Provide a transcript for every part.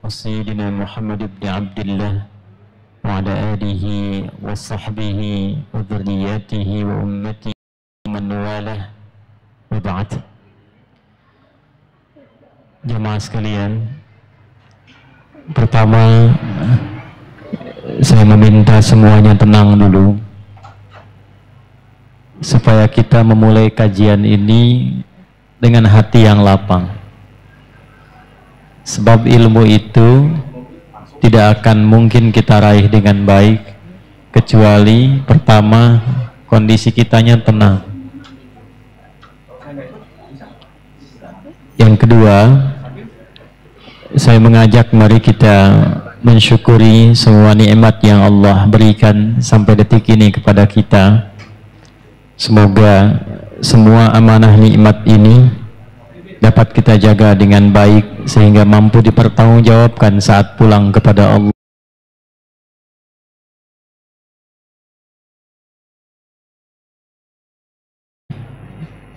سيدنا محمد بن عبد الله وعلى آله وصحبه وذرياته وأمته ومن والاه وبعد. Jemaah sekalian, pertama saya meminta semuanya tenang dulu supaya kita memulai kajian ini dengan hati yang lapang. Sebab ilmu itu tidak akan mungkin kita raih dengan baik kecuali pertama kondisi kitanya tenang. Yang kedua, saya mengajak mari kita mensyukuri semua nikmat yang Allah berikan sampai detik ini kepada kita. Semoga semua amanah nikmat ini dapat kita jaga dengan baik sehingga mampu dipertanggungjawabkan saat pulang kepada Allah.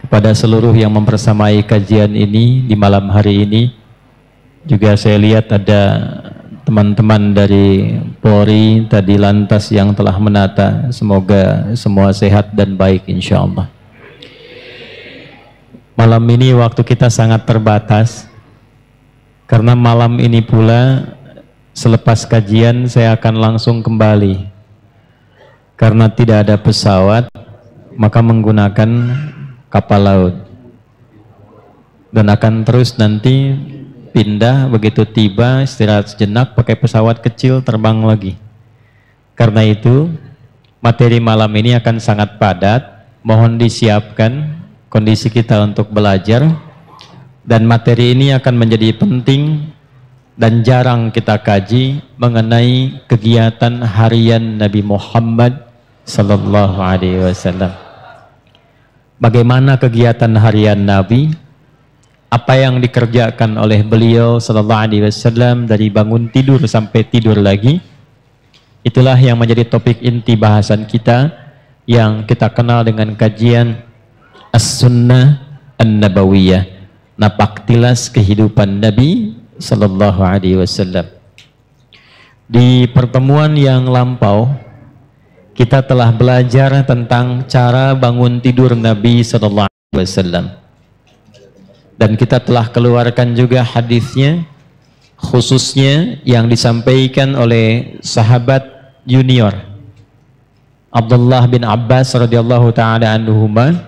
Kepada seluruh yang mempersamai kajian ini di malam hari ini, juga saya lihat ada teman-teman dari Polri tadi lantas yang telah menata. Semoga semua sehat dan baik insya Allah. Malam ini waktu kita sangat terbatas, karena malam ini pula selepas kajian saya akan langsung kembali. Karena tidak ada pesawat, maka menggunakan kapal laut. Dan akan terus nanti pindah, begitu tiba istirahat sejenak pakai pesawat kecil terbang lagi. Karena itu materi malam ini akan sangat padat, mohon disiapkan kondisi kita untuk belajar, dan materi ini akan menjadi penting dan jarang kita kaji mengenai kegiatan harian Nabi Muhammad sallallahu alaihi wasallam. Bagaimana kegiatan harian Nabi? Apa yang dikerjakan oleh beliau sallallahu alaihi wasallam dari bangun tidur sampai tidur lagi? Itulah yang menjadi topik inti bahasan kita yang kita kenal dengan kajian As-Sunnah An-Nabawiyah, napaktilas kehidupan Nabi sallallahu alaihi wasallam. Di pertemuan yang lampau kita telah belajar tentang cara bangun tidur Nabi sallallahu alaihi wasallam. Dan kita telah keluarkan juga hadisnya, khususnya yang disampaikan oleh sahabat junior Abdullah bin Abbas radhiyallahu taala anhuma,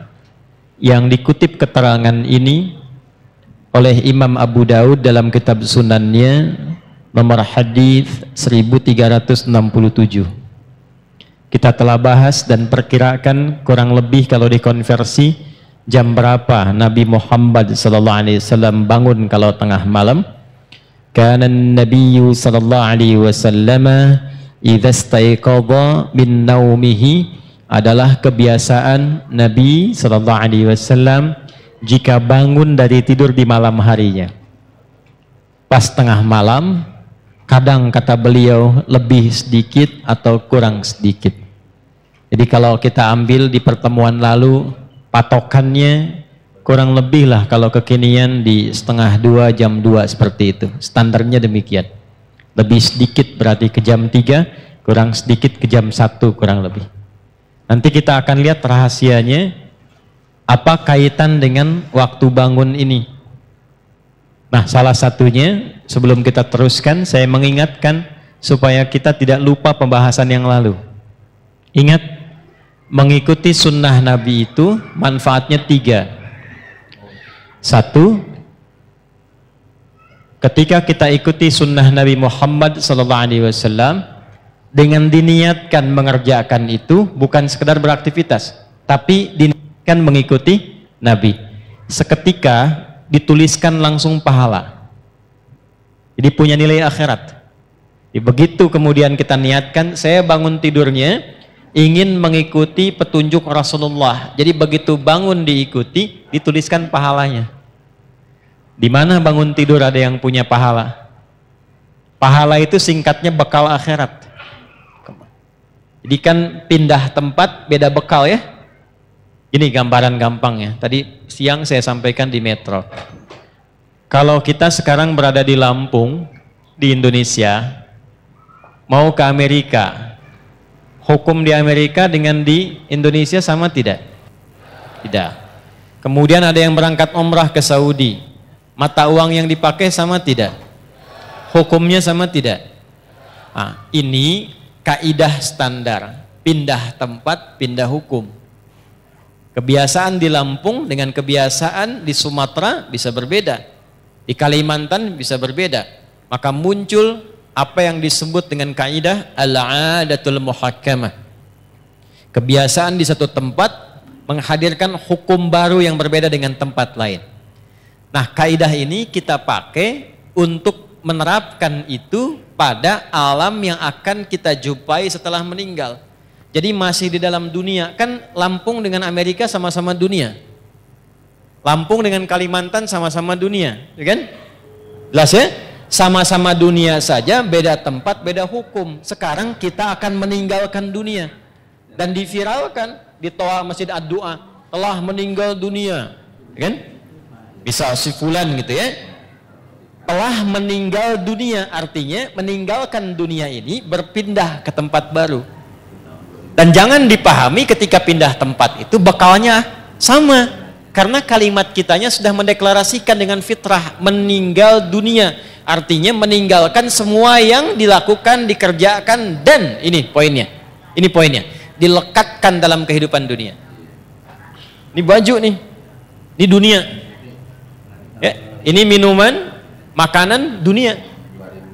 yang dikutip keterangan ini oleh Imam Abu Daud dalam kitab Sunannya nomor hadis 1367. Kita telah bahas dan perkirakan kurang lebih kalau dikonversi jam berapa Nabi Muhammad sallallahu alaihi wasallam bangun kalau tengah malam. Kana an-nabiyyu sallallahu alaihi wasallam idza istayqadha min naumihi, adalah kebiasaan Nabi sallallahu alaihi wasallam jika bangun dari tidur di malam harinya. Pas tengah malam, kadang kata beliau lebih sedikit atau kurang sedikit. Jadi kalau kita ambil di pertemuan lalu, patokannya kurang lebih lah kalau kekinian di 1:30 jam 2 seperti itu. Standarnya demikian. Lebih sedikit berarti ke jam 3, kurang sedikit ke jam 1 kurang lebih. Nanti kita akan lihat rahasianya, apa kaitan dengan waktu bangun ini. Nah, salah satunya sebelum kita teruskan, saya mengingatkan supaya kita tidak lupa pembahasan yang lalu. Ingat, mengikuti sunnah Nabi itu manfaatnya 3. 1, ketika kita ikuti sunnah Nabi Muhammad SAW dengan diniatkan mengerjakan itu, bukan sekedar beraktivitas, tapi diniatkan mengikuti Nabi, seketika dituliskan langsung pahala. Jadi punya nilai akhirat. Begitu kemudian kita niatkan, saya bangun tidurnya ingin mengikuti petunjuk Rasulullah. Jadi begitu bangun diikuti, dituliskan pahalanya. Di mana bangun tidur ada yang punya pahala? Pahala itu singkatnya bekal akhirat. Jadi kan pindah tempat beda bekal ya. Ini gambaran gampangnya. Tadi siang saya sampaikan di Metro. Kalau kita sekarang berada di Lampung, di Indonesia, mau ke Amerika, hukum di Amerika dengan di Indonesia sama tidak? Tidak. Kemudian ada yang berangkat umrah ke Saudi, mata uang yang dipakai sama tidak? Hukumnya sama tidak? Nah, ini kaidah standar, pindah tempat, pindah hukum. Kebiasaan di Lampung dengan kebiasaan di Sumatera bisa berbeda, di Kalimantan bisa berbeda. Maka muncul apa yang disebut dengan kaidah al-'adatul muhakkamah. Kebiasaan di satu tempat menghadirkan hukum baru yang berbeda dengan tempat lain. Nah, kaidah ini kita pakai untuk menerapkan itu pada alam yang akan kita jumpai setelah meninggal. Jadi masih di dalam dunia, kan Lampung dengan Amerika sama-sama dunia. Lampung dengan Kalimantan sama-sama dunia, ya kan? Jelas ya? Sama-sama dunia saja, beda tempat, beda hukum. Sekarang kita akan meninggalkan dunia dan diviralkan di toa Masjid Ad-Du'a, telah meninggal dunia, ya kan? Bisa si fulan gitu ya. Telah meninggal dunia, artinya meninggalkan dunia ini berpindah ke tempat baru. Dan jangan dipahami ketika pindah tempat itu bekalnya sama, karena kalimat kitanya sudah mendeklarasikan dengan fitrah meninggal dunia, artinya meninggalkan semua yang dilakukan, dikerjakan, dan ini poinnya, dilekatkan dalam kehidupan dunia. Ini baju nih, ini dunia ya, ini minuman, makanan, dunia.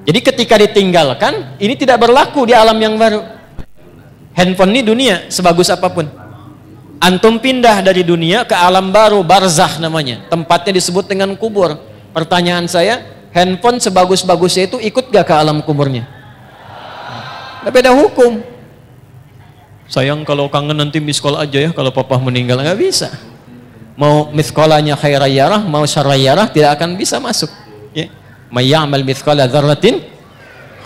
Jadi ketika ditinggalkan, ini tidak berlaku di alam yang baru. Handphone ini dunia, sebagus apapun. Antum pindah dari dunia ke alam baru, barzakh namanya. Tempatnya disebut dengan kubur. Pertanyaan saya, handphone sebagus-bagusnya itu ikut gak ke alam kuburnya? Nah, beda hukum. Sayang kalau kangen nanti miskol aja ya, kalau papa meninggal. Nggak bisa. Mau miskolanya khairayyarah, mau syarrayyarah, tidak akan bisa masuk. Ya. May ya'mal mithqala dzarratin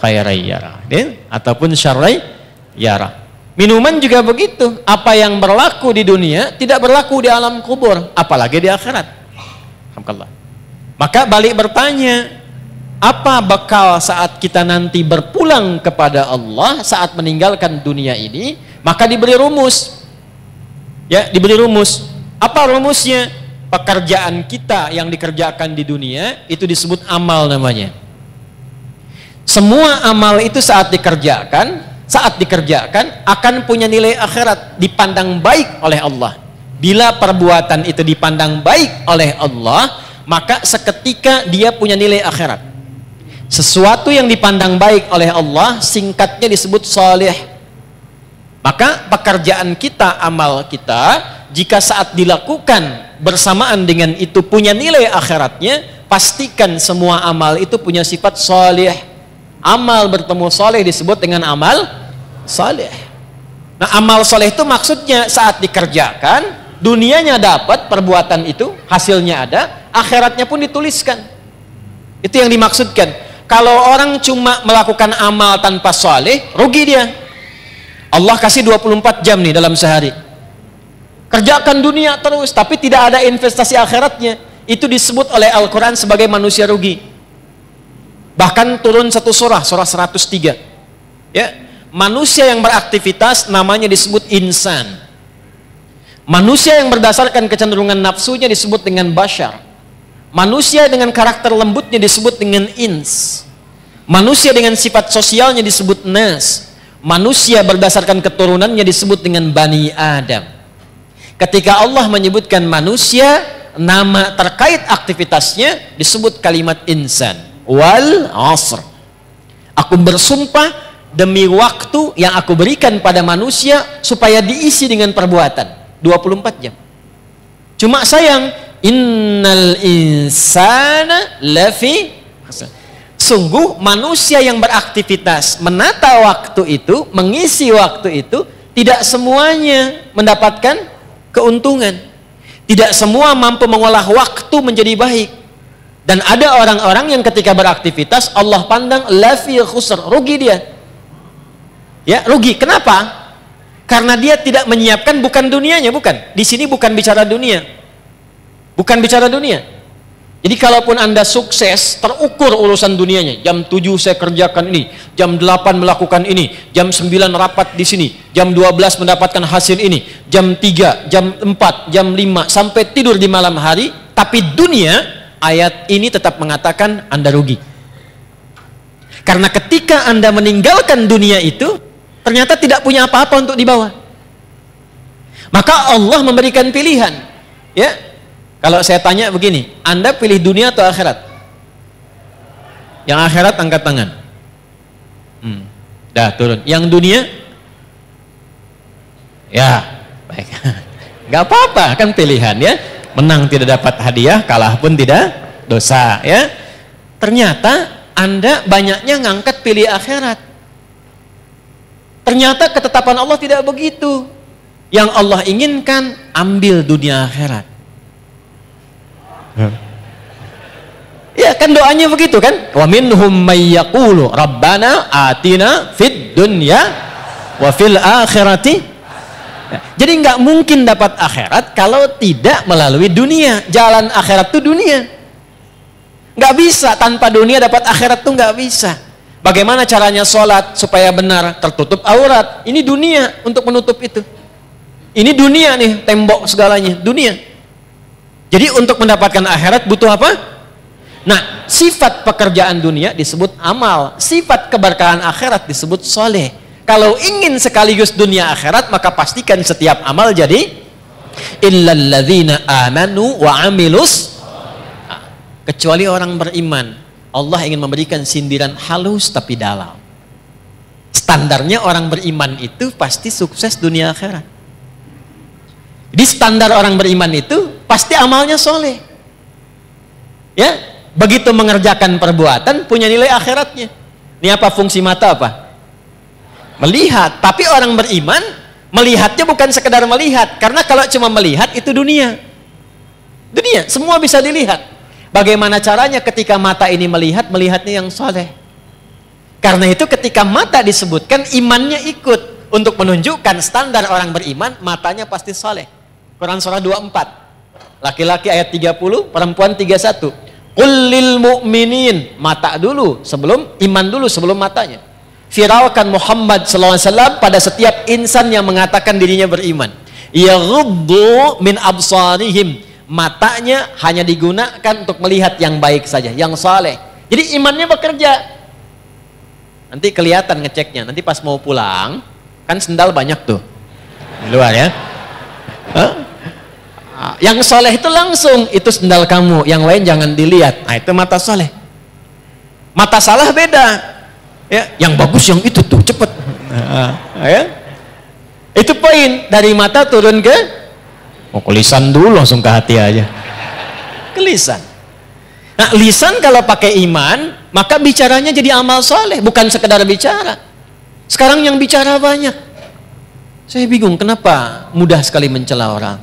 khairayyarah, ya? Ataupun syarrayyarah. Minuman juga begitu. Apa yang berlaku di dunia tidak berlaku di alam kubur, apalagi di akhirat. Alhamdulillah. Maka balik bertanya, apa bekal saat kita nanti berpulang kepada Allah saat meninggalkan dunia ini? Maka diberi rumus. Ya, diberi rumus. Apa rumusnya? Pekerjaan kita yang dikerjakan di dunia itu disebut amal namanya. Semua amal itu saat dikerjakan akan punya nilai akhirat, dipandang baik oleh Allah. Bila perbuatan itu dipandang baik oleh Allah, maka seketika dia punya nilai akhirat. Sesuatu yang dipandang baik oleh Allah singkatnya disebut salih. Maka pekerjaan kita, amal kita, jika saat dilakukan bersamaan dengan itu punya nilai akhiratnya, pastikan semua amal itu punya sifat salih. Amal bertemu salih disebut dengan amal saleh. Nah, amal saleh itu maksudnya saat dikerjakan, dunianya dapat perbuatan itu, hasilnya ada, akhiratnya pun dituliskan. Itu yang dimaksudkan. Kalau orang cuma melakukan amal tanpa saleh, rugi dia. Allah kasih 24 jam nih dalam sehari. Kerjakan dunia terus, tapi tidak ada investasi akhiratnya. Itu disebut oleh Al-Quran sebagai manusia rugi. Bahkan turun satu surah 103. Ya. Manusia yang beraktivitas namanya disebut insan. Manusia yang berdasarkan kecenderungan nafsunya disebut dengan bashar. Manusia dengan karakter lembutnya disebut dengan ins. Manusia dengan sifat sosialnya disebut nas. Manusia berdasarkan keturunannya disebut dengan Bani Adam. Ketika Allah menyebutkan manusia, nama terkait aktivitasnya disebut kalimat insan. Wal asr. Aku bersumpah demi waktu yang aku berikan pada manusia supaya diisi dengan perbuatan 24 jam. Cuma sayang, innal insana lafi khusr. Sungguh manusia yang beraktivitas menata waktu itu, mengisi waktu itu, tidak semuanya mendapatkan keuntungan. Tidak semua mampu mengolah waktu menjadi baik. Dan ada orang-orang yang ketika beraktivitas Allah pandang lafi khusr, rugi dia. Ya, rugi. Kenapa? Karena dia tidak menyiapkan bukan dunianya, bukan. Di sini bukan bicara dunia. Bukan bicara dunia. Jadi kalaupun Anda sukses, terukur urusan dunianya. Jam 7 saya kerjakan ini, jam 8 melakukan ini, jam 9 rapat di sini, jam 12 mendapatkan hasil ini, jam 3, jam 4, jam 5, sampai tidur di malam hari. Tapi dunia, ayat ini tetap mengatakan Anda rugi. Karena ketika Anda meninggalkan dunia itu, ternyata tidak punya apa-apa untuk dibawa. Maka Allah memberikan pilihan. Ya. Kalau saya tanya begini, Anda pilih dunia atau akhirat? Yang akhirat angkat tangan. Dah turun. Yang dunia? Ya, baik. Gak apa-apa, kan pilihan ya. Menang tidak dapat hadiah, kalah pun tidak dosa ya. Ternyata Anda banyaknya ngangkat pilih akhirat. Ternyata ketetapan Allah tidak begitu. Yang Allah inginkan, ambil dunia akhirat. Ya kan doanya begitu kan? Wa minhum may yaqulu rabbana atina fid dunya wa fil akhirati. Jadi nggak mungkin dapat akhirat kalau tidak melalui dunia. Jalan akhirat itu dunia. Nggak bisa tanpa dunia dapat akhirat tuh nggak bisa. Bagaimana caranya sholat supaya benar? Tertutup aurat. Ini dunia untuk menutup itu. Ini dunia nih, tembok segalanya, dunia. Jadi untuk mendapatkan akhirat butuh apa? Nah, sifat pekerjaan dunia disebut amal. Sifat keberkahan akhirat disebut soleh. Kalau ingin sekaligus dunia akhirat, maka pastikan setiap amal jadi illalladzina amanu wa amilus. Kecuali orang beriman. Allah ingin memberikan sindiran halus tapi dalam. Standarnya orang beriman itu pasti sukses dunia akhirat. Di standar orang beriman itu pasti amalnya soleh. Ya, begitu mengerjakan perbuatan punya nilai akhiratnya. Ini apa fungsi mata apa? Melihat. Tapi orang beriman melihatnya bukan sekedar melihat, karena kalau cuma melihat itu dunia. Dunia, semua bisa dilihat. Bagaimana caranya ketika mata ini melihat, melihatnya yang soleh. Karena itu ketika mata disebutkan, imannya ikut untuk menunjukkan standar orang beriman, matanya pasti soleh. Quran surah 24, laki-laki ayat 30, perempuan 31. Qul lil mu'minin, mata dulu sebelum iman dulu sebelum matanya. Firalkan Muhammad SAW pada setiap insan yang mengatakan dirinya beriman. Yaghuddu min absarihim, matanya hanya digunakan untuk melihat yang baik saja, yang saleh. Jadi imannya bekerja. Nanti kelihatan ngeceknya. Nanti pas mau pulang, kan sendal banyak tuh di luar ya. Yang soleh itu langsung, itu sendal kamu, yang lain jangan dilihat. Nah itu mata soleh. Mata salah beda ya, yang bagus yang itu tuh cepet ya. Itu poin, dari mata turun ke lisan dulu, langsung ke hati aja, ke lisan. Nah lisan kalau pakai iman, maka bicaranya jadi amal soleh, bukan sekedar bicara. Sekarang yang bicara banyak. Saya bingung kenapa mudah sekali mencela orang,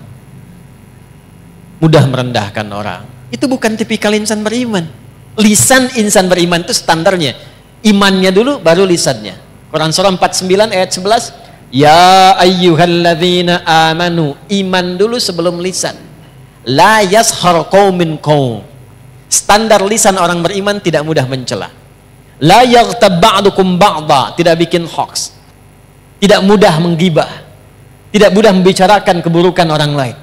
mudah merendahkan orang. Itu bukan tipikal insan beriman. Lisan insan beriman itu standarnya, imannya dulu baru lisannya. Quran surah 49 ayat 11, ya ayyuhalladzina amanu, iman dulu sebelum lisan. La yashar qaumin qaum, standar lisan orang beriman tidak mudah mencela. La yaghtab ba'dukum ba'da, tidak bikin hoax, tidak mudah menggibah, tidak mudah membicarakan keburukan orang lain.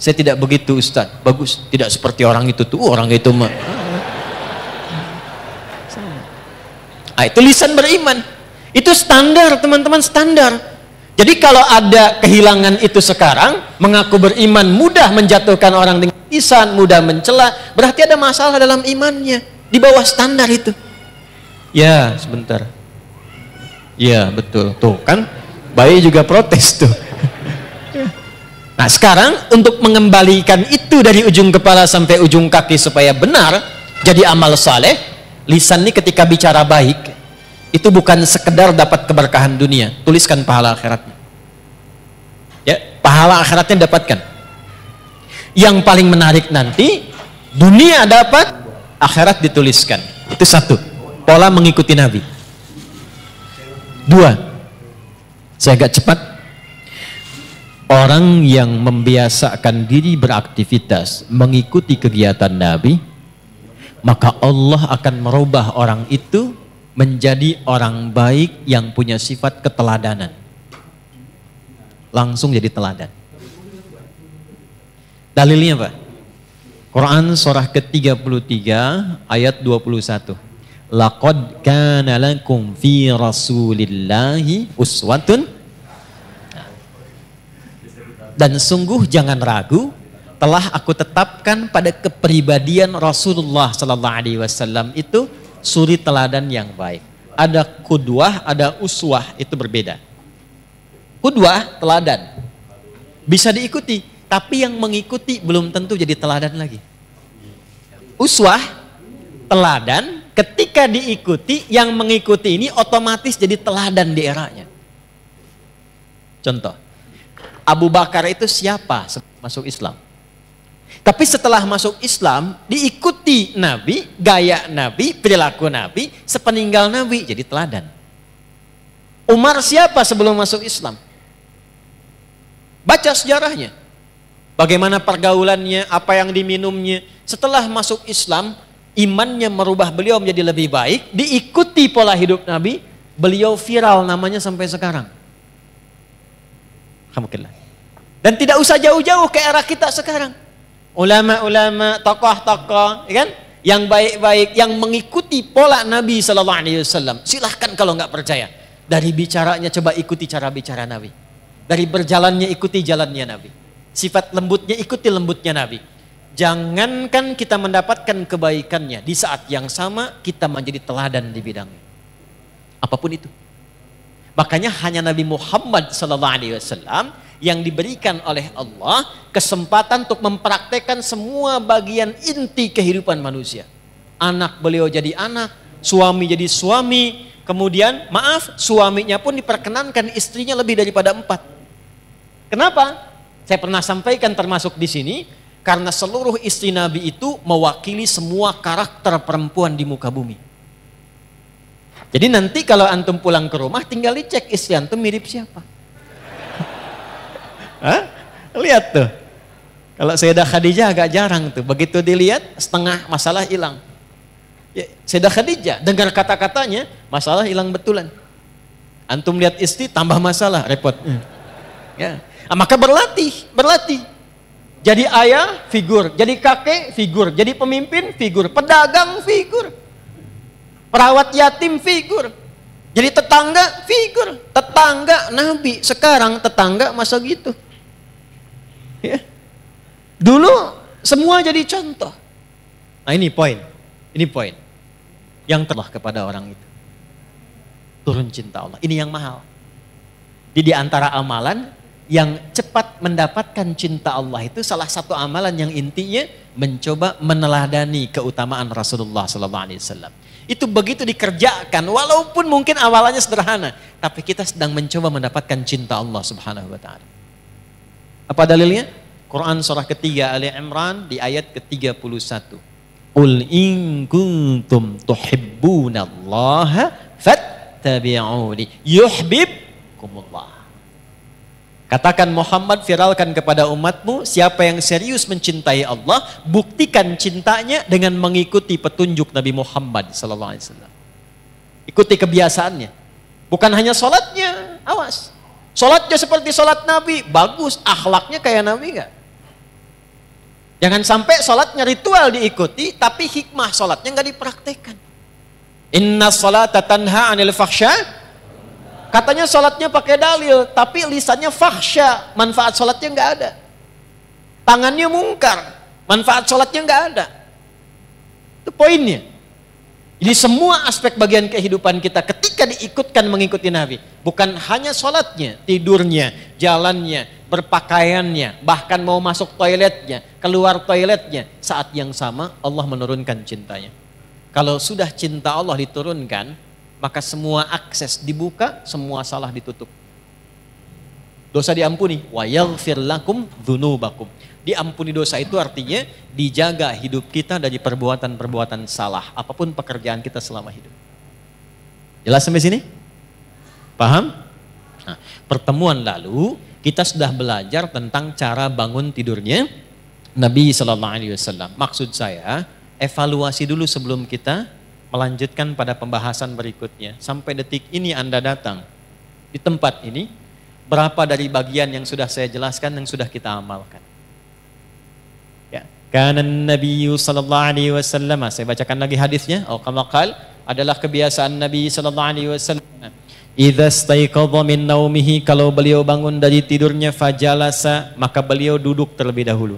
Saya tidak begitu Ustaz, bagus, tidak seperti orang itu tuh, orang itu mah. Itu lisan beriman. Itu standar teman-teman, standar. Jadi kalau ada kehilangan itu sekarang, mengaku beriman mudah menjatuhkan orang dengan lisan, mudah mencela, berarti ada masalah dalam imannya, di bawah standar itu. Ya sebentar. Ya betul, tuh kan bayi juga protes tuh. Nah sekarang untuk mengembalikan itu dari ujung kepala sampai ujung kaki supaya benar jadi amal saleh, lisan ini ketika bicara baik itu bukan sekedar dapat keberkahan dunia, tuliskan pahala akhiratnya. Ya, pahala akhiratnya dapatkan. Yang paling menarik nanti, dunia dapat, akhirat dituliskan. Itu satu, pola mengikuti Nabi. Dua, saya agak cepat. Orang yang membiasakan diri beraktivitas mengikuti kegiatan Nabi, maka Allah akan merubah orang itu menjadi orang baik yang punya sifat keteladanan. Langsung jadi teladan. Dalilnya apa? Quran surah ke-33 ayat 21. Laqad kana lakum fi rasulillahi uswatun. Dan sungguh jangan ragu, telah aku tetapkan pada kepribadian Rasulullah sallallahu alaihi wasallam itu suri teladan yang baik. Ada qudwah, ada uswah, itu berbeda. Qudwah, teladan, bisa diikuti, tapi yang mengikuti belum tentu jadi teladan lagi. Uswah, teladan, ketika diikuti, yang mengikuti ini otomatis jadi teladan di eranya. Contoh, Abu Bakar itu siapa masuk Islam? Tapi setelah masuk Islam, diikuti Nabi, gaya Nabi, perilaku Nabi, sepeninggal Nabi, jadi teladan. Umar siapa sebelum masuk Islam? Baca sejarahnya. Bagaimana pergaulannya, apa yang diminumnya. Setelah masuk Islam, imannya merubah beliau menjadi lebih baik, diikuti pola hidup Nabi, beliau viral namanya sampai sekarang. Alhamdulillah. Dan tidak usah jauh-jauh ke era kita sekarang. Ulama-ulama, tokoh-tokoh, kan? Yang baik-baik, yang mengikuti pola Nabi Sallallahu Alaihi Wasallam. Silahkan kalau nggak percaya. Dari bicaranya coba ikuti cara bicara Nabi. Dari berjalannya ikuti jalannya Nabi. Sifat lembutnya ikuti lembutnya Nabi. Jangankan kita mendapatkan kebaikannya, di saat yang sama kita menjadi teladan di bidangnya. Apapun itu. Makanya hanya Nabi Muhammad Sallallahu Alaihi Wasallam yang diberikan oleh Allah kesempatan untuk mempraktekkan semua bagian inti kehidupan manusia. Anak beliau jadi anak, suami jadi suami, kemudian maaf, suaminya pun diperkenankan istrinya lebih daripada 4. Kenapa? Saya pernah sampaikan termasuk di sini, karena seluruh istri Nabi itu mewakili semua karakter perempuan di muka bumi. Jadi nanti kalau antum pulang ke rumah tinggal dicek istri antum mirip siapa. Hah? Lihat tuh. Kalau Sayyidah Khadijah agak jarang tuh. Begitu dilihat setengah masalah hilang. Ya, Sayyidah Khadijah dengar kata-katanya masalah hilang betulan. Antum lihat istri tambah masalah, repot. Ya. Nah, maka berlatih. Jadi ayah, figur. Jadi kakek, figur. Jadi pemimpin, figur. Pedagang, figur. Perawat yatim, figur. Jadi tetangga, figur. Tetangga Nabi. Sekarang tetangga masa gitu. Ya. Dulu semua jadi contoh. Nah ini poin. Yang telah kepada orang itu. Turun cinta Allah. Ini yang mahal. Di antara amalan yang cepat mendapatkan cinta Allah itu salah satu amalan yang intinya mencoba meneladani keutamaan Rasulullah SAW. Itu begitu dikerjakan, walaupun mungkin awalannya sederhana, tapi kita sedang mencoba mendapatkan cinta Allah Subhanahu Wa Taala. Apa dalilnya? Quran surah ketiga Ali Imran di ayat ke-31. Qul in kuntum tuhibbunallaha fattabi'uni yuhibbukumullah. Katakan Muhammad, viralkan kepada umatmu, siapa yang serius mencintai Allah, buktikan cintanya dengan mengikuti petunjuk Nabi Muhammad SAW. Ikuti kebiasaannya. Bukan hanya sholatnya, awas. Sholatnya seperti sholat Nabi, bagus. Akhlaknya kayak Nabi enggak? Jangan sampai sholatnya ritual diikuti, tapi hikmah sholatnya enggak dipraktekkan. Inna sholata tanha anil fakhsya. Katanya sholatnya pakai dalil, tapi lisannya fahsya, manfaat sholatnya nggak ada. Tangannya mungkar, manfaat sholatnya nggak ada. Itu poinnya. Jadi semua aspek bagian kehidupan kita ketika diikutkan mengikuti Nabi, bukan hanya sholatnya, tidurnya, jalannya, berpakaiannya, bahkan mau masuk toiletnya, keluar toiletnya, saat yang sama Allah menurunkan cintanya. Kalau sudah cinta Allah diturunkan, maka semua akses dibuka, semua salah ditutup. Dosa diampuni, wa yaghfir lakum dzunubakum. Diampuni dosa itu artinya dijaga hidup kita dari perbuatan-perbuatan salah, apapun pekerjaan kita selama hidup. Jelas sampai sini? Paham? Nah, pertemuan lalu kita sudah belajar tentang cara bangun tidurnya Nabi SAW. Maksud saya, evaluasi dulu sebelum kita melanjutkan pada pembahasan berikutnya. Sampai detik ini Anda datang di tempat ini, berapa dari bagian yang sudah saya jelaskan yang sudah kita amalkan? Ya, kana Nabi sallallahu alaihi wasallam, saya bacakan lagi hadisnya, adalah kebiasaan Nabi sallallahu alaihi wasallam. Idza staiqadha min naumihi, kalau beliau bangun dari tidurnya, fajalasa, maka beliau duduk terlebih dahulu.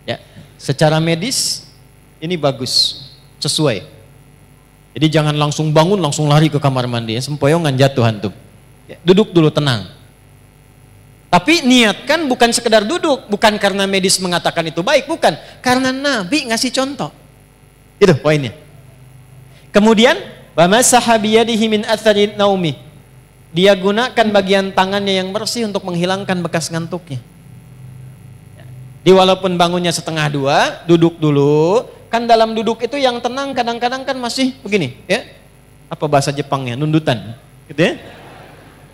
Ya, secara medis ini bagus, sesuai. Jadi jangan langsung bangun langsung lari ke kamar mandi, ya, sempoyongan jatuh antum. Ya, duduk dulu tenang. Tapi niatkan bukan sekedar duduk, bukan karena medis mengatakan itu baik, bukan, karena Nabi ngasih contoh. Itu poinnya. Kemudian wa masaha biyadihi min athari naumi. Dia gunakan bagian tangannya yang bersih untuk menghilangkan bekas ngantuknya. Di walaupun bangunnya setengah dua, duduk dulu. Kan dalam duduk itu yang tenang kadang-kadang kan masih begini, ya. Apa bahasa Jepangnya? Nundutan, gitu ya.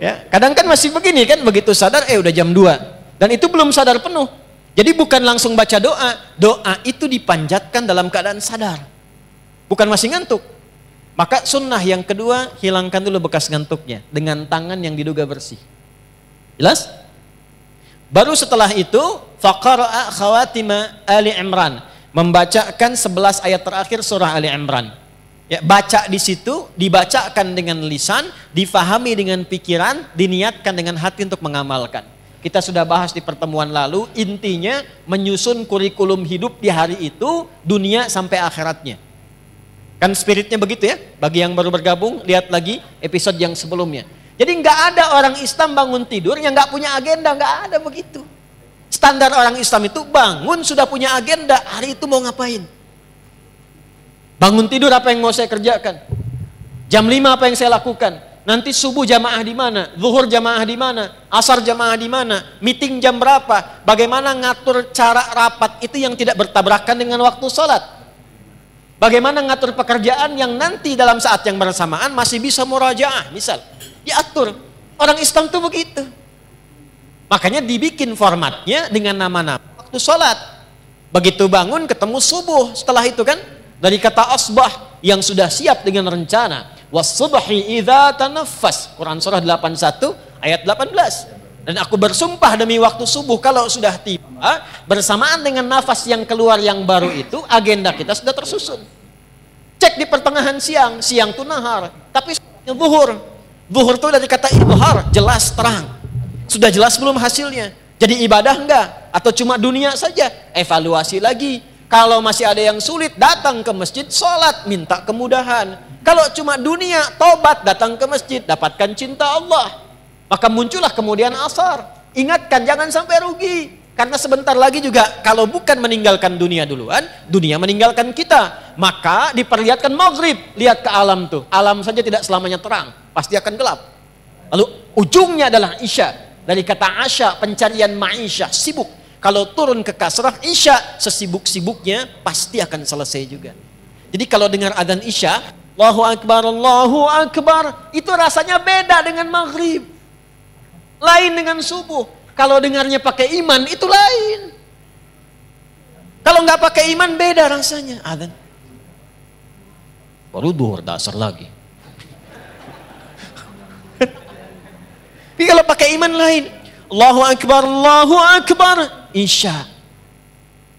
Ya, kadang kan masih begini kan, begitu sadar udah jam 2. Dan itu belum sadar penuh. Jadi bukan langsung baca doa. Doa itu dipanjatkan dalam keadaan sadar. Bukan masih ngantuk. Maka sunnah yang kedua, hilangkan dulu bekas ngantuknya dengan tangan yang diduga bersih. Jelas? Baru setelah itu, faqara'a khawatima Ali Imran, membacakan 11 ayat terakhir surah Ali Imran. Ya, baca di situ, dibacakan dengan lisan, difahami dengan pikiran, diniatkan dengan hati untuk mengamalkan. Kita sudah bahas di pertemuan lalu, intinya menyusun kurikulum hidup di hari itu, dunia sampai akhiratnya. Kan spiritnya begitu ya, bagi yang baru bergabung, lihat lagi episode yang sebelumnya. Jadi nggak ada orang Islam bangun tidur yang nggak punya agenda, nggak ada begitu. Standar orang Islam itu bangun sudah punya agenda, hari itu mau ngapain. Bangun tidur apa yang mau saya kerjakan, jam 5 apa yang saya lakukan, nanti subuh jamaah di mana, zuhur jamaah di mana, asar jamaah di mana, meeting jam berapa, bagaimana ngatur cara rapat itu yang tidak bertabrakan dengan waktu sholat. Bagaimana ngatur pekerjaan yang nanti dalam saat yang bersamaan masih bisa murajaah, misal. Diatur. Orang Islam tuh begitu. Makanya dibikin formatnya dengan nama-nama waktu sholat. Begitu bangun ketemu subuh. Setelah itu kan, dari kata asbah yang sudah siap dengan rencana. Was-subhi idza tanaffas. Quran surah 81 ayat 18. Dan aku bersumpah demi waktu subuh kalau sudah tiba, bersamaan dengan nafas yang keluar yang baru itu, agenda kita sudah tersusun. Cek di pertengahan siang, siang itu nahar, tapi zuhur. Zuhur itu dari kata idhar, jelas terang. Sudah jelas belum hasilnya? Jadi ibadah enggak? Atau cuma dunia saja? Evaluasi lagi. Kalau masih ada yang sulit, datang ke masjid, sholat, minta kemudahan. Kalau cuma dunia, tobat, datang ke masjid, dapatkan cinta Allah. Maka muncullah kemudian asar. Ingatkan jangan sampai rugi. Karena sebentar lagi juga kalau bukan meninggalkan dunia duluan, dunia meninggalkan kita. Maka diperlihatkan maghrib. Lihat ke alam tuh. Alam saja tidak selamanya terang. Pasti akan gelap. Lalu ujungnya adalah isya. Dari kata asya, pencarian ma'isyah, sibuk. Kalau turun ke kasrah, isya, sesibuk-sibuknya pasti akan selesai juga. Jadi kalau dengar adzan isya, Allahu Akbar, itu rasanya beda dengan maghrib. Lain dengan subuh. Kalau dengarnya pakai iman itu lain. Kalau nggak pakai iman beda rasanya. Adzan. Baru duhur dasar lagi. Tapi kalau pakai iman lain. Allahu Akbar, Isya.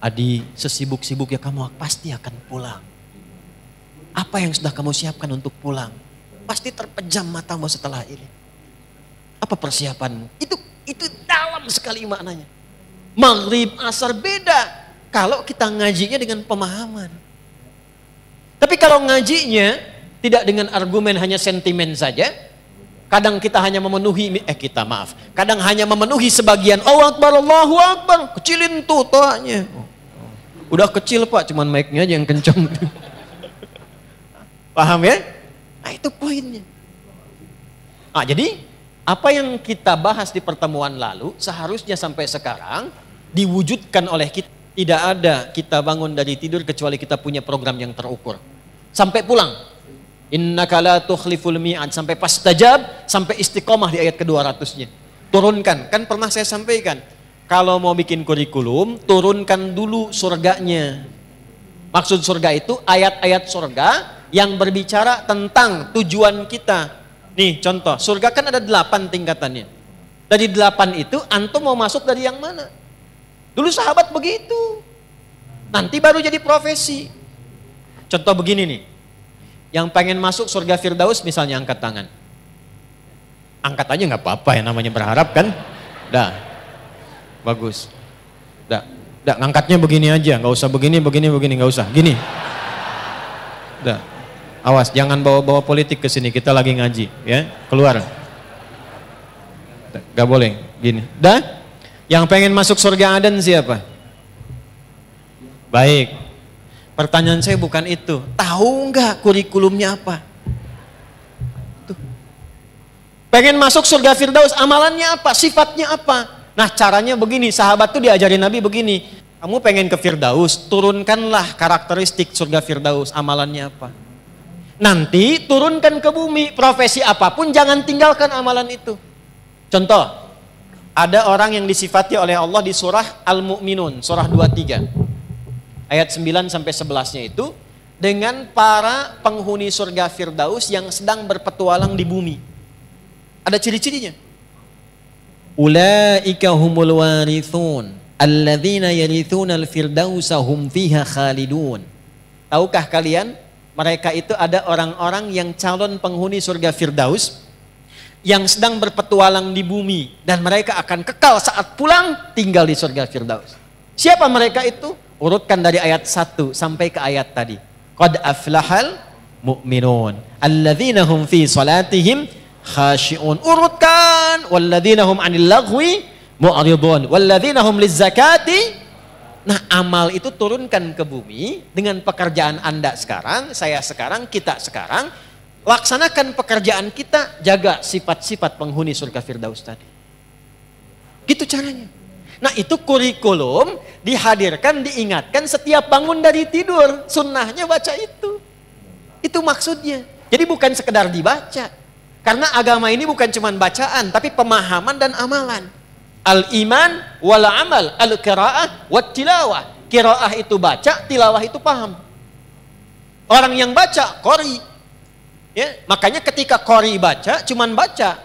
Adi, sesibuk-sibuk ya kamu pasti akan pulang. Apa yang sudah kamu siapkan untuk pulang? Pasti terpejam matamu setelah ini. Apa persiapanmu? Itu dalam sekali maknanya. Maghrib, asar beda. Kalau kita ngajinya dengan pemahaman. Tapi kalau ngajinya tidak dengan argumen hanya sentimen saja. Kadang kita hanya memenuhi, kadang hanya memenuhi sebagian. Allahu Akbar. Kecilin tuh toanya. Udah kecil Pak, cuman mic-nya aja yang kencang. Paham ya? Nah itu poinnya. Nah jadi apa yang kita bahas di pertemuan lalu seharusnya sampai sekarang diwujudkan oleh kita. Tidak ada kita bangun dari tidur kecuali kita punya program yang terukur. Sampai pulang. Innaka la tukhliful mi'ad, sampai pastajab, sampai istiqomah di ayat ke-200-nya. Turunkan, kan pernah saya sampaikan. Kalau mau bikin kurikulum, turunkan dulu surganya. Maksud surga itu ayat-ayat surga yang berbicara tentang tujuan kita. Nih contoh, surga kan ada 8 tingkatannya. Dari 8 itu antum mau masuk dari yang mana? Dulu sahabat begitu. Nanti baru jadi profesi. Contoh begini nih. Yang pengen masuk surga Firdaus misalnya angkat tangan. Angkat aja nggak apa-apa ya, namanya berharap kan. Dah. Bagus. Dah. Dah, ngangkatnya begini aja, nggak usah begini, nggak usah. Gini. Dah. Awas, jangan bawa-bawa politik ke sini. Kita lagi ngaji, ya. Keluar. Gak boleh. Gini. Dah. Yang pengen masuk surga Aden siapa? Baik. Pertanyaan saya bukan itu. Tahu nggak kurikulumnya apa? Tuh. Pengen masuk surga Firdaus, amalannya apa? Sifatnya apa? Nah, caranya begini. Sahabat tuh diajarin Nabi begini. Kamu pengen ke Firdaus, turunkanlah karakteristik surga Firdaus, amalannya apa? Nanti turunkan ke bumi, profesi apapun jangan tinggalkan amalan itu. Contoh, ada orang yang disifati oleh Allah di surah Al-Mu'minun, surah 23. Ayat 9 sampai 11-nya itu dengan para penghuni surga Firdaus yang sedang berpetualang di bumi. Ada ciri-cirinya. Ulaika humul warithun alladzina yarithuna al-firdausa hum fiha khalidun. Tahukah kalian, mereka itu ada orang-orang yang calon penghuni surga Firdaus yang sedang berpetualang di bumi dan mereka akan kekal saat pulang tinggal di surga Firdaus. Siapa mereka itu? Urutkan dari ayat 1 sampai ke ayat tadi. Qad aflahal mu'minun alladzina hum fi salatihim khashi'un. Urutkan walladzina hum 'anil laghwi mu'ridun walladzina hum lizzakati. Nah, amal itu turunkan ke bumi dengan pekerjaan Anda sekarang, saya sekarang, kita sekarang. Laksanakan pekerjaan kita, jaga sifat-sifat penghuni surga Firdaus tadi. Gitu caranya. Nah, itu kurikulum dihadirkan, diingatkan setiap bangun dari tidur. Sunnahnya baca itu. Itu maksudnya. Jadi bukan sekedar dibaca. Karena agama ini bukan cuma bacaan, tapi pemahaman dan amalan. Al-iman wal amal, al-qiraah wat tilawah. Qiraah itu baca, tilawah itu paham. Orang yang baca, qori. Ya, makanya ketika qori baca, cuman baca.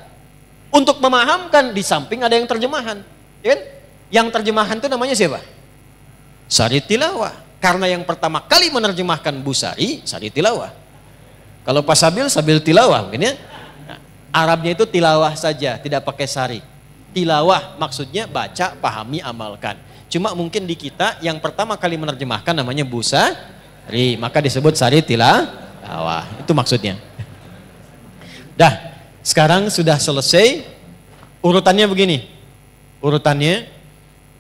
Untuk memahamkan, di samping ada yang terjemahan. Ya kan? Yang terjemahan itu namanya siapa? Sari tilawah. Karena yang pertama kali menerjemahkan Busari, Sari tilawah. Kalau Pak Sabil tilawah mungkin ya. Nah, Arabnya itu tilawah saja, tidak pakai sari. Tilawah maksudnya baca, pahami, amalkan. Cuma mungkin di kita yang pertama kali menerjemahkan namanya Busari, maka disebut Sari tilawah. Itu maksudnya. Dah, sekarang sudah selesai. Urutannya begini. Urutannya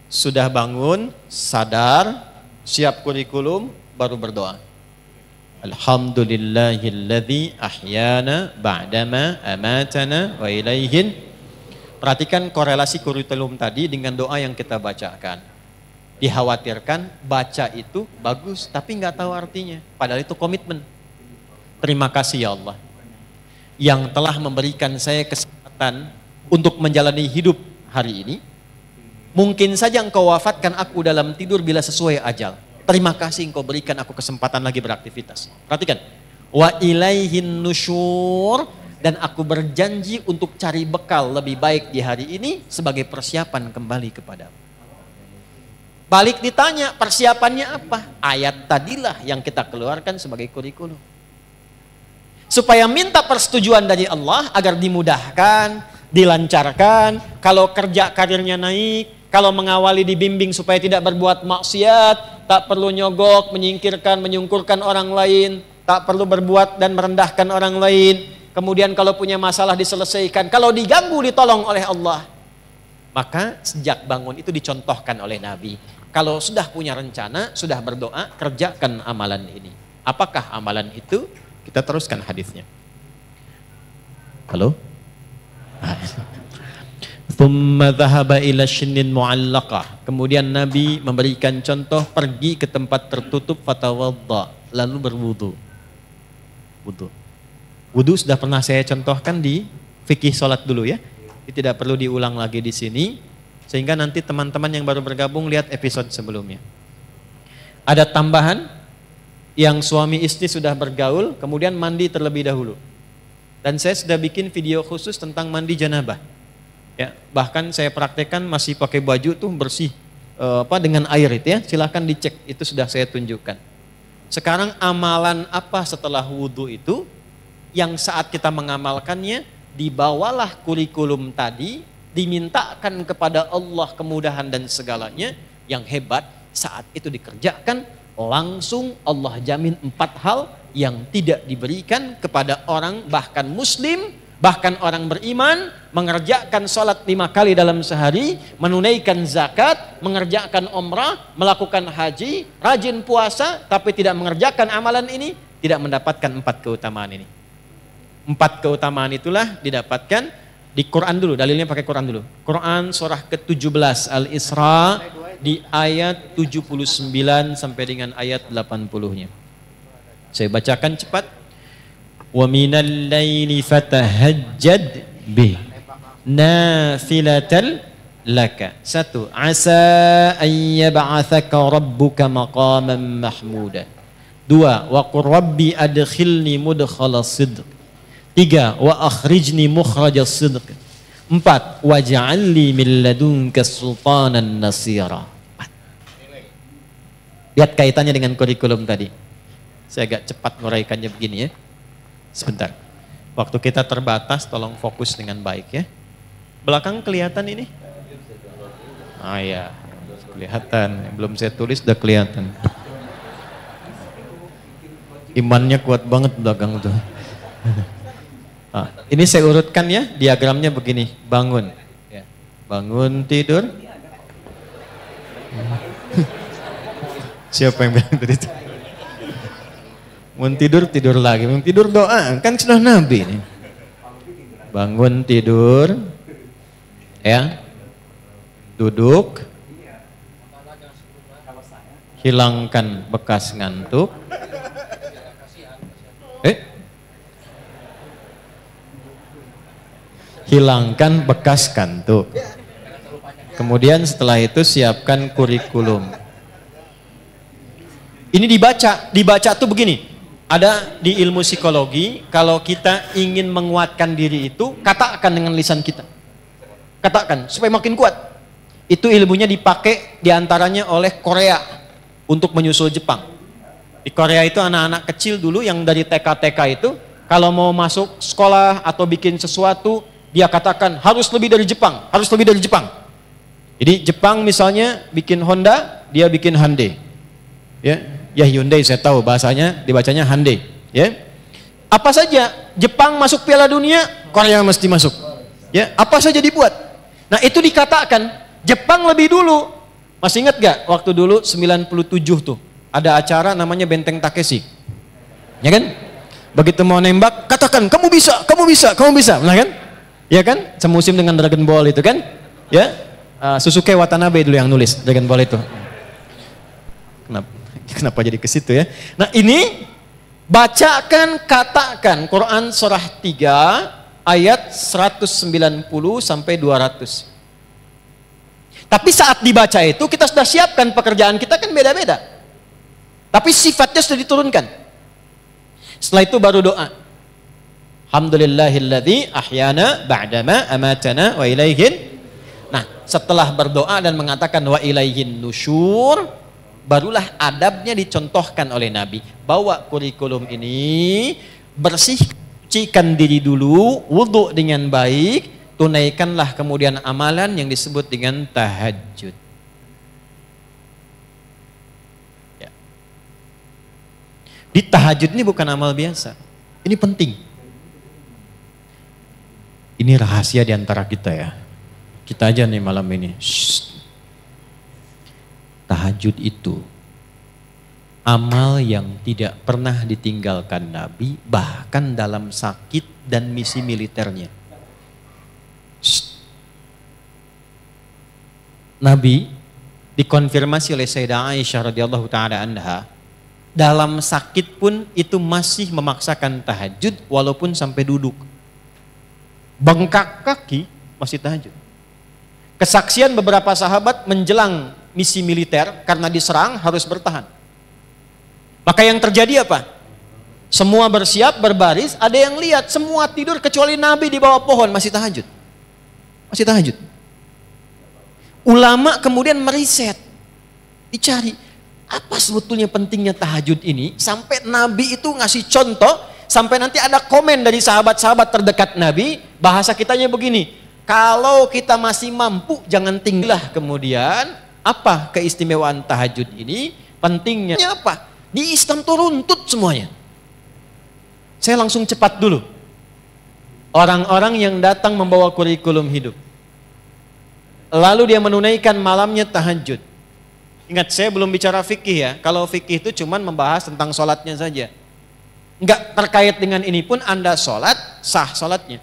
sudah bangun, sadar, siap kurikulum, baru berdoa. Alhamdulillahilladzi ahyana ba'dama amatana wa ilaihin. Perhatikan korelasi kurikulum tadi dengan doa yang kita bacakan. Dikhawatirkan baca itu bagus tapi nggak tahu artinya. Padahal itu komitmen. Terima kasih ya Allah yang telah memberikan saya kesempatan untuk menjalani hidup hari ini. Mungkin saja engkau wafatkan aku dalam tidur bila sesuai ajal. Terima kasih engkau berikan aku kesempatan lagi beraktivitas. Perhatikan. Wa ilaihin nusyur. Dan aku berjanji untuk cari bekal lebih baik di hari ini sebagai persiapan kembali kepadamu. Balik ditanya persiapannya apa? Ayat tadilah yang kita keluarkan sebagai kurikulum. Supaya minta persetujuan dari Allah agar dimudahkan, dilancarkan, kalau kerja karirnya naik, kalau mengawali dibimbing supaya tidak berbuat maksiat, tak perlu nyogok, menyingkirkan, menyungkurkan orang lain, tak perlu berbuat dan merendahkan orang lain. Kemudian kalau punya masalah diselesaikan, kalau diganggu ditolong oleh Allah. Maka sejak bangun itu dicontohkan oleh Nabi. Kalau sudah punya rencana, sudah berdoa, kerjakan amalan ini. Apakah amalan itu? Kita teruskan hadisnya. Halo? Thumma dhahaba ila shinin mu'allaqah. Kemudian Nabi memberikan contoh pergi ke tempat tertutup fatawadda, lalu berwudu. Wudu sudah pernah saya contohkan di fikih sholat dulu ya. Ini tidak perlu diulang lagi di sini. Sehingga nanti teman-teman yang baru bergabung lihat episode sebelumnya. Ada tambahan? yang suami istri sudah bergaul, kemudian mandi terlebih dahulu. Dan saya sudah bikin video khusus tentang mandi janabah. Ya, bahkan saya praktekkan masih pakai baju tuh bersih dengan air itu ya. Silahkan dicek, itu sudah saya tunjukkan. Sekarang amalan apa setelah wudhu itu yang saat kita mengamalkannya dibawalah kurikulum tadi, dimintakan kepada Allah kemudahan dan segalanya. Yang hebat saat itu dikerjakan, langsung Allah jamin 4 hal yang tidak diberikan kepada orang bahkan muslim, bahkan orang beriman, mengerjakan sholat 5 kali dalam sehari, menunaikan zakat, mengerjakan umrah, melakukan haji, rajin puasa, tapi tidak mengerjakan amalan ini, tidak mendapatkan 4 keutamaan ini. 4 keutamaan itulah didapatkan di Quran dulu, dalilnya pakai Quran dulu. Quran surah ke-17 Al-Isra di ayat 79 sampai dengan ayat 80-nya. Saya bacakan cepat. Wa minal laili fatahajjad bih nafilatal laka. 1. Asa an yab'atsaka rabbuka maqaman mahmuda. 2. Wa qur rabbi adkhilni mudkhala sidq. 3. Wa akhrijni mukhraja sidq. 4. Waj'alni min ladunka sultanan nasira. Lihat kaitannya dengan kurikulum tadi. Saya agak cepat nguraikannya begini ya. Sebentar. Waktu kita terbatas, tolong fokus dengan baik ya. Belakang kelihatan ini? Ah ya, kelihatan. Belum saya tulis udah kelihatan. Imannya kuat banget belakang tuh. Nah, ini saya urutkan ya, diagramnya begini, bangun. Bangun tidur. Siapa yang bilang tadi itu? Mau tidur, tidur lagi. Mau tidur doa, kan sudah Nabi nih. Bangun tidur, ya, duduk, hilangkan bekas ngantuk. Hilangkan bekas kantuk. Kemudian setelah itu siapkan kurikulum. Ini dibaca tuh begini. Ada di ilmu psikologi, kalau kita ingin menguatkan diri itu, katakan dengan lisan kita. Katakan supaya makin kuat. Itu ilmunya dipakai diantaranya oleh Korea untuk menyusul Jepang. Di Korea itu anak-anak kecil dulu yang dari TK-TK itu, kalau mau masuk sekolah atau bikin sesuatu, dia katakan harus lebih dari Jepang, harus lebih dari Jepang. Jadi Jepang misalnya bikin Honda, dia bikin Hyundai. Ya Hyundai saya tahu bahasanya dibacanya Hyundai. Ya. Apa saja Jepang masuk Piala Dunia, Korea mesti masuk. Ya, apa saja dibuat. Nah itu dikatakan Jepang lebih dulu. Masih ingat gak waktu dulu 97 tuh ada acara namanya Benteng Takeshi. Ya kan? Begitu mau nembak, katakan kamu bisa, kamu bisa, kamu bisa. Nah kan? Ya kan? Semusim dengan Dragon Ball itu kan? Ya, Susuke Watanabe dulu yang nulis Dragon Ball itu. Kenapa jadi ke situ ya? Nah ini bacakan, katakan Quran surah 3 ayat 190 sampai 200. Tapi saat dibaca itu kita sudah siapkan pekerjaan kita kan beda-beda. Tapi sifatnya sudah diturunkan. Setelah itu baru doa. Alhamdulillahilladzi ahyana ba'dama amatana wa ilaihin. Nah, setelah berdoa dan mengatakan wa ilaihin nusyur, barulah adabnya dicontohkan oleh Nabi. Bawa kurikulum ini, bersihkan diri dulu, wudhu dengan baik, tunaikanlah kemudian amalan yang disebut dengan tahajud. Ya. Di tahajud ini bukan amal biasa. Ini penting. Ini rahasia di antara kita ya. Kita aja nih malam ini. Shh. Tahajud itu amal yang tidak pernah ditinggalkan Nabi, bahkan dalam sakit dan misi militernya. Shh. Nabi dikonfirmasi oleh Sayyidah Aisyah radhiyallahu taala anha, dalam sakit pun itu masih memaksakan tahajud walaupun sampai duduk. Bengkak kaki masih tahajud. Kesaksian beberapa sahabat menjelang misi militer karena diserang harus bertahan. Maka yang terjadi apa? Semua bersiap, berbaris, ada yang lihat, semua tidur kecuali Nabi di bawah pohon masih tahajud. Masih tahajud. Ulama kemudian meriset, dicari apa sebetulnya pentingnya tahajud ini, sampai Nabi itu ngasih contoh, sampai nanti ada komen dari sahabat-sahabat terdekat Nabi, bahasa kitanya begini, kalau kita masih mampu jangan tinggallah kemudian. Apa keistimewaan tahajud ini? Pentingnya apa? Di Islam tuh runtut semuanya. Saya langsung cepat dulu. Orang-orang yang datang membawa kurikulum hidup, lalu dia menunaikan malamnya tahajud. Ingat, saya belum bicara fikih ya. Kalau fikih itu cuman membahas tentang sholatnya saja. Enggak terkait dengan ini pun Anda sholat, sah sholatnya.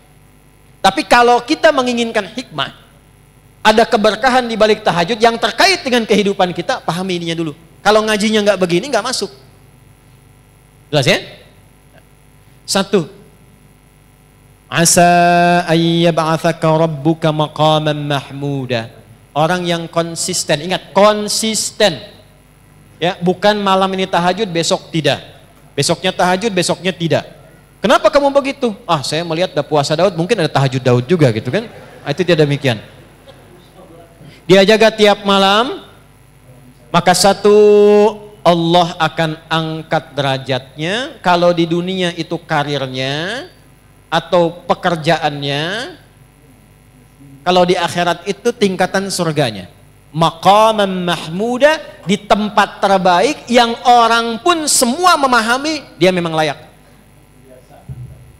Tapi kalau kita menginginkan hikmah, ada keberkahan di balik tahajud yang terkait dengan kehidupan kita, pahami ininya dulu. Kalau ngajinya enggak begini, enggak masuk. Jelas ya? 1. Asa ayyab'athaka rabbuka maqaman mahmuda. Orang yang konsisten, ingat konsisten. Ya, bukan malam ini tahajud, besok tidak. Besoknya tahajud, besoknya tidak. Kenapa kamu begitu? Ah, saya melihat ada puasa Daud, mungkin ada tahajud Daud juga gitu kan. Itu tidak demikian. Dia jaga tiap malam, maka 1, Allah akan angkat derajatnya. Kalau di dunia itu karirnya atau pekerjaannya, kalau di akhirat itu tingkatan surganya. Maqaman mahmuda, di tempat terbaik yang orang pun semua memahami dia memang layak.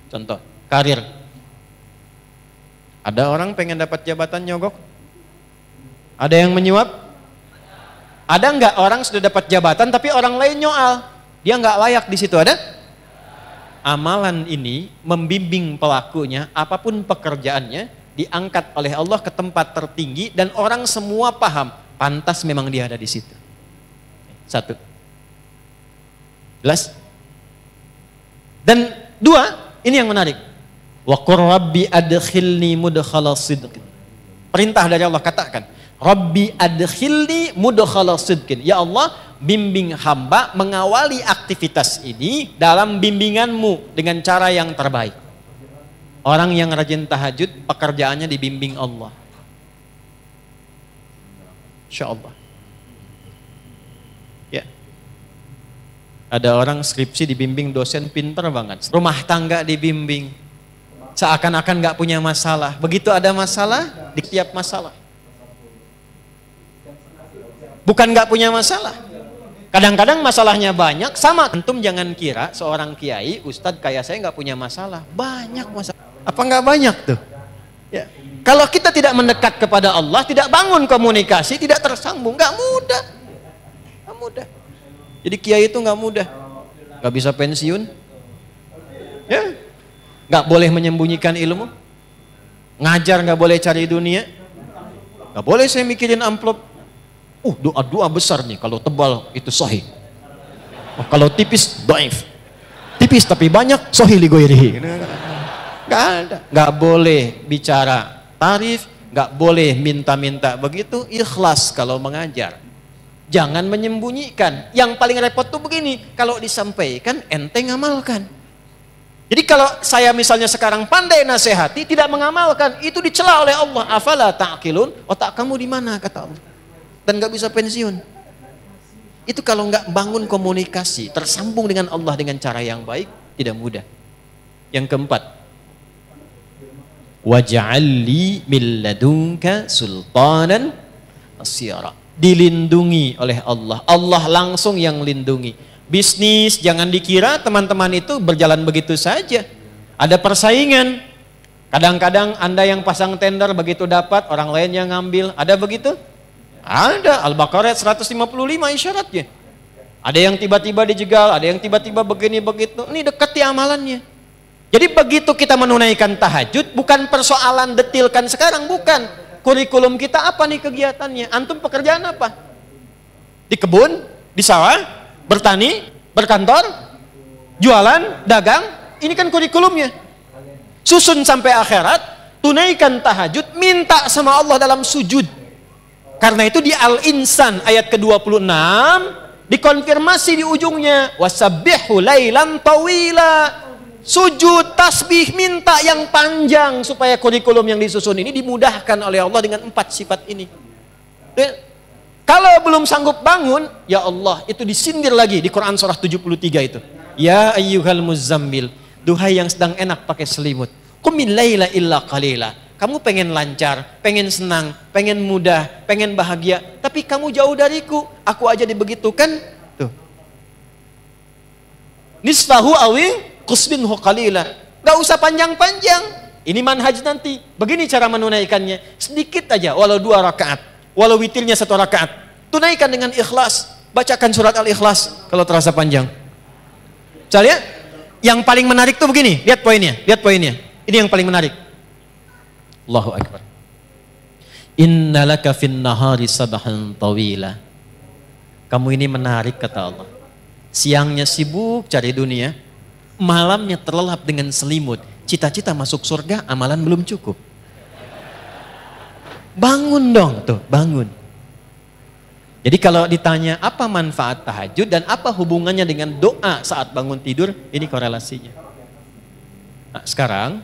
Contoh, karir. Ada orang pengen dapat jabatan nyogok? Ada yang menyuap? Ada enggak orang sudah dapat jabatan tapi orang lain nyoal? Dia enggak layak di situ, ada? Amalan ini membimbing pelakunya, apapun pekerjaannya, diangkat oleh Allah ke tempat tertinggi dan orang semua paham, pantas memang dia ada di situ. 1. Jelas? Dan 2, ini yang menarik. Wa qur rabbi adkhilni mudkhala sidqin. Perintah dari Allah, katakan, Rabbi adkhilni mudkhala sidqin. Ya Allah, bimbing hamba mengawali aktivitas ini dalam bimbinganmu dengan cara yang terbaik. Orang yang rajin tahajud, pekerjaannya dibimbing Allah. Insya Allah. Ya. Ada orang skripsi dibimbing dosen pinter banget. Rumah tangga dibimbing. Seakan-akan gak punya masalah. Begitu ada masalah, di tiap masalah. Bukan gak punya masalah. Kadang-kadang masalahnya banyak, sama. Antum jangan kira seorang kiai, ustadz kayak saya gak punya masalah. Banyak masalah. Apa nggak banyak tuh? Ya. Kalau kita tidak mendekat kepada Allah, tidak bangun komunikasi, tidak tersambung, nggak mudah, nggak mudah. Jadi kiai itu nggak mudah, nggak bisa pensiun, ya, nggak boleh menyembunyikan ilmu, ngajar nggak boleh cari dunia, nggak boleh saya mikirin amplop. Doa besar nih, kalau tebal itu sahih, kalau tipis dhaif, tipis tapi banyak sahih li ghairihi. Gak ada, gak boleh bicara tarif, gak boleh minta-minta begitu, ikhlas kalau mengajar. Jangan menyembunyikan. Yang paling repot tuh begini, kalau disampaikan ente ngamalkan. Jadi kalau saya misalnya sekarang pandai nasihati, tidak mengamalkan, itu dicela oleh Allah. Afala ta'qilun, otak kamu di mana kata Allah. Dan gak bisa pensiun. Itu kalau gak bangun komunikasi, tersambung dengan Allah dengan cara yang baik, tidak mudah. Yang keempat, waj'alli min ladunka sultanan nasyira. Dilindungi oleh Allah. Allah langsung yang lindungi. Bisnis jangan dikira teman-teman itu berjalan begitu saja. Ada persaingan. Kadang-kadang Anda yang pasang tender begitu dapat, orang lain yang ngambil. Ada begitu? Ada. Al-Baqarah 155 isyaratnya. Ada yang tiba-tiba dijegal, ada yang tiba-tiba begini begitu. Ini dekati amalannya. Jadi begitu kita menunaikan tahajud, bukan persoalan detilkan sekarang, bukan. Kurikulum kita apa nih kegiatannya? Antum pekerjaan apa? Di kebun, di sawah, bertani, berkantor, jualan, dagang. Ini kan kurikulumnya. Susun sampai akhirat, tunaikan tahajud, minta sama Allah dalam sujud. Karena itu di Al-Insan ayat ke-26, Dikonfirmasi di ujungnya, wasabbihu lailan tawila. Sujud, tasbih, minta yang panjang supaya kurikulum yang disusun ini dimudahkan oleh Allah dengan 4 sifat ini. Kalau belum sanggup bangun, ya Allah, itu disindir lagi di Quran surah 73 itu. Ya ayyuhal muzammil, duhai yang sedang enak pakai selimut. Qumil laila illa qalila. Kamu pengen lancar, pengen senang, pengen mudah, pengen bahagia, tapi kamu jauh dariku. Aku aja dibegitukan. Tuh. Nisfahu awi qusbinhu qalila. Gak usah panjang-panjang. Ini manhaj nanti. Begini cara menunaikannya. Sedikit aja, walau 2 rakaat. Walau witirnya 1 rakaat. Tunaikan dengan ikhlas. Bacakan surat Al-Ikhlas kalau terasa panjang. Misalnya, yang paling menarik tuh begini. Lihat poinnya, lihat poinnya. Ini yang paling menarik. Allahu Akbar. Innalaka fin nahari sabahan tawila. Kamu ini menarik kata Allah. Siangnya sibuk cari dunia, malamnya terlelap dengan selimut. Cita-cita masuk surga, amalan belum cukup. Bangun dong, tuh, bangun. Jadi kalau ditanya apa manfaat tahajud dan apa hubungannya dengan doa saat bangun tidur, ini korelasinya. Nah, sekarang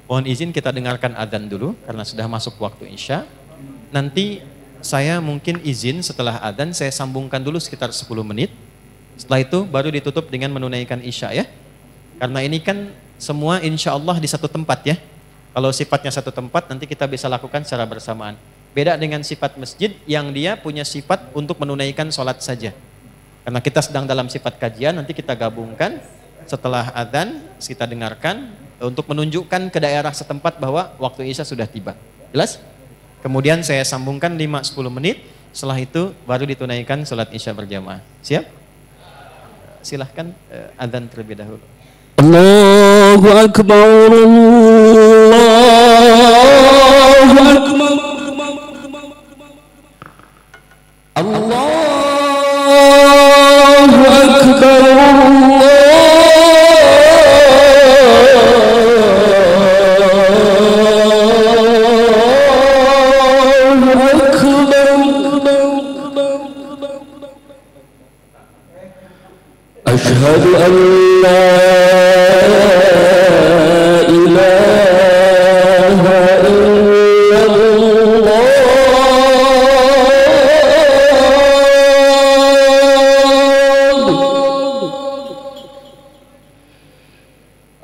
mohon izin kita dengarkan adzan dulu karena sudah masuk waktu Isya. Nanti saya mungkin izin setelah adzan saya sambungkan dulu sekitar 10 menit. Setelah itu baru ditutup dengan menunaikan Isya ya. Karena ini kan semua insya Allah di satu tempat ya. Kalau sifatnya satu tempat nanti kita bisa lakukan secara bersamaan. Beda dengan sifat masjid yang dia punya sifat untuk menunaikan sholat saja. Karena kita sedang dalam sifat kajian, nanti kita gabungkan setelah adzan kita dengarkan untuk menunjukkan ke daerah setempat bahwa waktu Isya sudah tiba. Jelas? Kemudian saya sambungkan 5-10 menit, setelah itu baru ditunaikan sholat Isya berjamaah. Siap? Silahkan adzan terlebih dahulu. Allahu Akbar, Allahu Akbar, Allahu Akbar, Ashhadu an la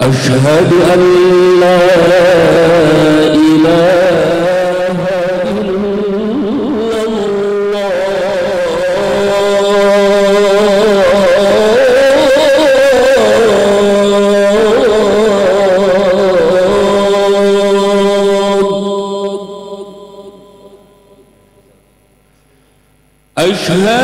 أشهد أن لا إله إلا الله أشهد